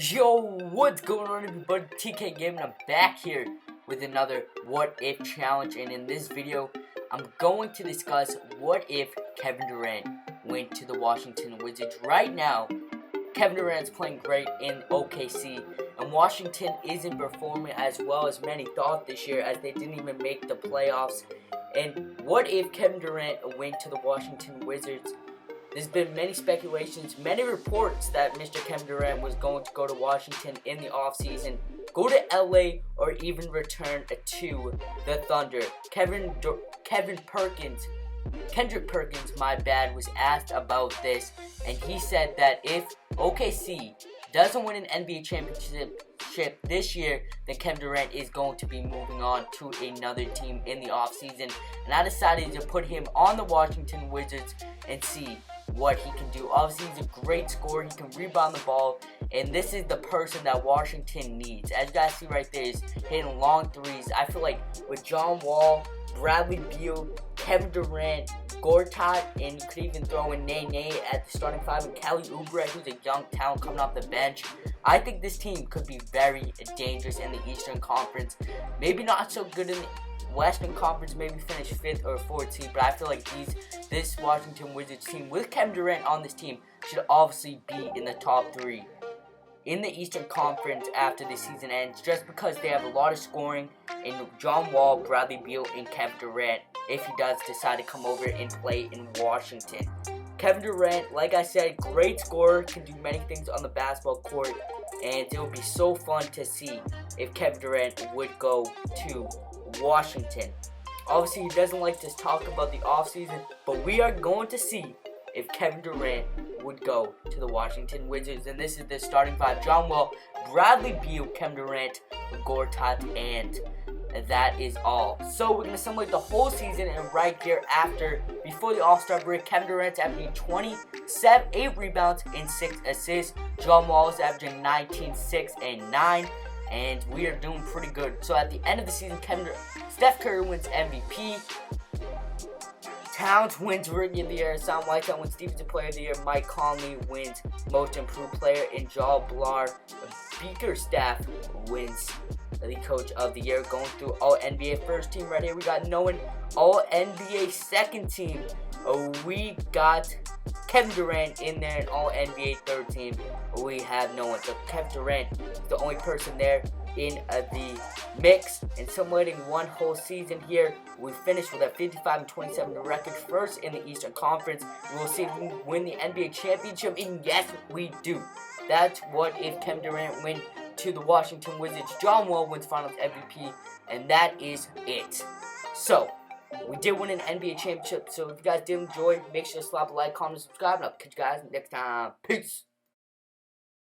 Yo, what's going on everybody? TK and I'm back here with another what if challenge, and in this video I'm going to discuss what if Kevin Durant went to the Washington Wizards. Right now, Kevin Durant's playing great in OKC, and Washington isn't performing as well as many thought this year, as they didn't even make the playoffs. And what if Kevin Durant went to the Washington Wizards? There's been many speculations, many reports that Mr. Kevin Durant was going to go to Washington in the offseason, go to LA, or even return to the Thunder. Kendrick Perkins, was asked about this, and he said that if OKC doesn't win an NBA championship this year, then Kevin Durant is going to be moving on to another team in the offseason. And I decided to put him on the Washington Wizards and see what he can do. Obviously, he's a great scorer. He can rebound the ball, and this is the person that Washington needs. As you guys see right there, he's hitting long threes. I feel like with John Wall, Bradley Beal, Kevin Durant, Gortat, and you could even throw in Nene at the starting five, and Kelly Oubre, who's a young talent coming off the bench. I think this team could be very dangerous in the Eastern Conference. Maybe not so good in the Western Conference, maybe finish 5th or 4th seed, but I feel like this Washington Wizards team with Kevin Durant on this team should obviously be in the top 3 in the Eastern Conference after the season ends, just because they have a lot of scoring in John Wall, Bradley Beal, and Kevin Durant if he does decide to come over and play in Washington. Kevin Durant, like I said, great scorer, can do many things on the basketball court, and it would be so fun to see if Kevin Durant would go to Washington. Obviously, he doesn't like to talk about the offseason, but we are going to see if Kevin Durant would go to the Washington Wizards. And this is the starting five: John Wall, Bradley Beal, Kevin Durant, Gortat, and that is all. So we're going to simulate the whole season, and right here before the All-Star break, Kevin Durant's averaging 8 rebounds and 6 assists. John Wall is averaging 19, 6, and 9. And we are doing pretty good. So at the end of the season, Steph Curry wins MVP. Towns wins Rookie of the Year. Sam Whiteside wins Defensive Player of the Year. Mike Conley wins Most Improved Player. And Joel Blar Bickerstaff wins the Coach of the Year. Going through all NBA first team right here, we got Noah. All NBA second team, we got Kevin Durant in there, and all NBA third team, we have no one. So Kevin Durant is the only person there in the mix. And simulating one whole season here, we finished with a 55-27 record, first in the Eastern Conference. We'll see if we win the NBA championship, and yes, we do. That's what if Kevin Durant went to the Washington Wizards. John Wall wins Finals MVP, and that is it. So we did win an NBA championship, so if you guys did enjoy, make sure to slap a like, comment, subscribe, and I'll catch you guys next time. Peace!